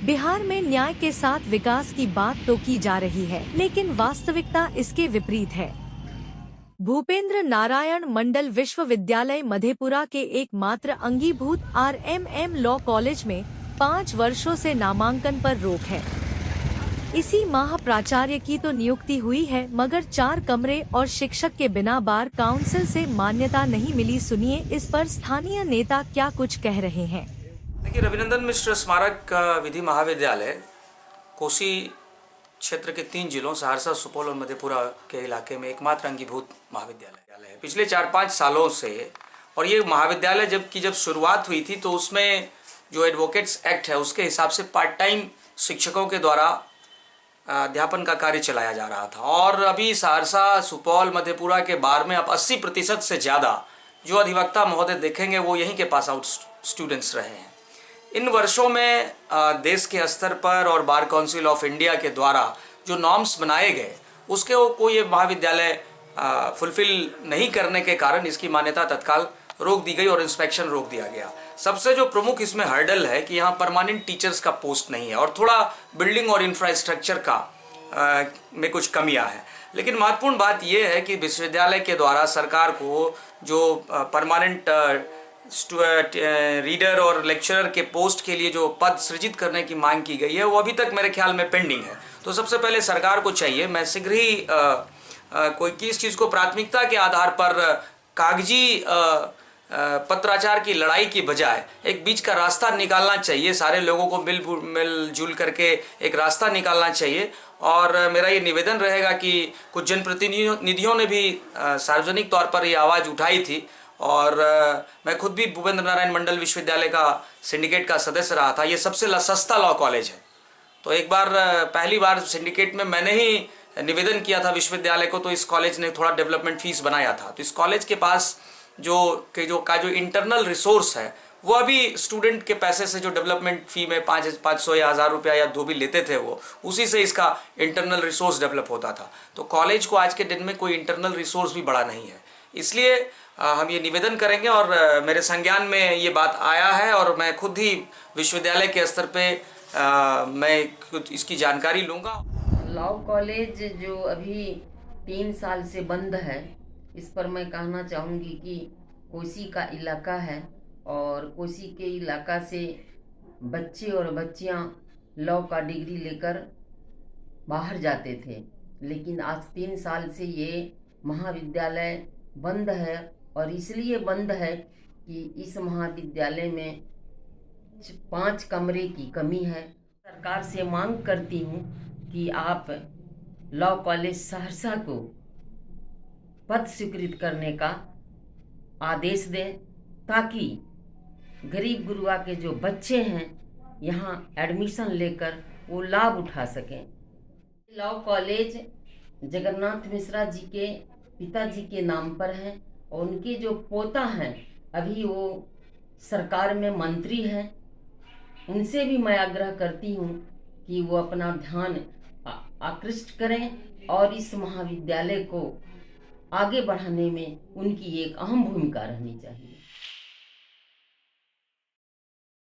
बिहार में न्याय के साथ विकास की बात तो की जा रही है, लेकिन वास्तविकता इसके विपरीत है। भूपेंद्र नारायण मंडल विश्वविद्यालय मधेपुरा के एकमात्र अंगीभूत RMM लॉ कॉलेज में 5 वर्षों से नामांकन पर रोक है। इसी माह प्राचार्य की तो नियुक्ति हुई है, मगर 4 कमरे और शिक्षक के बिना बार काउंसिल से मान्यता नहीं मिली। सुनिए इस पर स्थानीय नेता क्या कुछ कह रहे हैं। देखिए, रविनंदन मिश्र स्मारक विधि महाविद्यालय कोसी क्षेत्र के 3 जिलों सहरसा, सुपौल और मधेपुरा के इलाके में एकमात्र अंगीभूत महाविद्यालय है पिछले 4-5 सालों से। और ये महाविद्यालय जब शुरुआत हुई थी तो उसमें जो एडवोकेट्स एक्ट है उसके हिसाब से पार्ट टाइम शिक्षकों के द्वारा अध्यापन का कार्य चलाया जा रहा था। और अभी सहरसा, सुपौल, मधेपुरा के बार में अब 80% से ज़्यादा जो अधिवक्ता महोदय देखेंगे वो यहीं के पास आउट स्टूडेंट्स रहे हैं। इन वर्षों में देश के स्तर पर और बार काउंसिल ऑफ इंडिया के द्वारा जो नॉर्म्स बनाए गए उसके को ये महाविद्यालय फुलफिल नहीं करने के कारण इसकी मान्यता तत्काल रोक दी गई और इंस्पेक्शन रोक दिया गया। सबसे जो प्रमुख इसमें हर्डल है कि यहाँ परमानेंट टीचर्स का पोस्ट नहीं है और थोड़ा बिल्डिंग और इंफ्रास्ट्रक्चर का में कुछ कमियां है। लेकिन महत्वपूर्ण बात यह है कि विश्वविद्यालय के द्वारा सरकार को जो परमानेंट रीडर और लेक्चरर के पोस्ट के लिए जो पद सृजित करने की मांग की गई है वो अभी तक मेरे ख्याल में पेंडिंग है। तो सबसे पहले सरकार को चाहिए, मैं शीघ्र ही कोई किस चीज़ को प्राथमिकता के आधार पर कागजी पत्राचार की लड़ाई की बजाय एक बीच का रास्ता निकालना चाहिए। सारे लोगों को मिलजुल करके एक रास्ता निकालना चाहिए। और मेरा ये निवेदन रहेगा कि कुछ जनप्रतिनिधियों ने भी सार्वजनिक तौर पर ये आवाज़ उठाई थी और मैं खुद भी भूपेंद्र नारायण मंडल विश्वविद्यालय का सिंडिकेट का सदस्य रहा था। ये सबसे सस्ता लॉ कॉलेज है। तो एक बार पहली बार सिंडिकेट में मैंने ही निवेदन किया था विश्वविद्यालय को, तो इस कॉलेज ने थोड़ा डेवलपमेंट फीस बनाया था। तो इस कॉलेज के पास जो इंटरनल रिसोर्स है वो अभी स्टूडेंट के पैसे से जो डेवलपमेंट फी में 500 या 1000 रुपया या 2 भी लेते थे वो उसी से इसका इंटरनल रिसोर्स डेवलप होता था। तो कॉलेज को आज के दिन में कोई इंटरनल रिसोर्स भी बड़ा नहीं है। इसलिए हम ये निवेदन करेंगे और मेरे संज्ञान में ये बात आया है और मैं खुद ही विश्वविद्यालय के स्तर पे मैं खुद इसकी जानकारी लूँगा। लॉ कॉलेज जो अभी 3 साल से बंद है, इस पर मैं कहना चाहूँगी कि कोसी का इलाका है और कोसी के इलाका से बच्चे और बच्चियाँ लॉ का डिग्री लेकर बाहर जाते थे। लेकिन आज 3 साल से ये महाविद्यालय बंद है और इसलिए बंद है कि इस महाविद्यालय में 5 कमरे की कमी है। सरकार से मांग करती हूँ कि आप लॉ कॉलेज सहरसा को पद स्वीकृत करने का आदेश दें ताकि गरीब गुरुआ के जो बच्चे हैं यहाँ एडमिशन लेकर वो लाभ उठा सकें। लॉ कॉलेज जगन्नाथ मिश्रा जी के पिताजी के नाम पर है और उनके जो पोता हैं अभी वो सरकार में मंत्री हैं। उनसे भी मैं आग्रह करती हूँ कि वो अपना ध्यान आकृष्ट करें और इस महाविद्यालय को आगे बढ़ाने में उनकी एक अहम भूमिका रहनी चाहिए।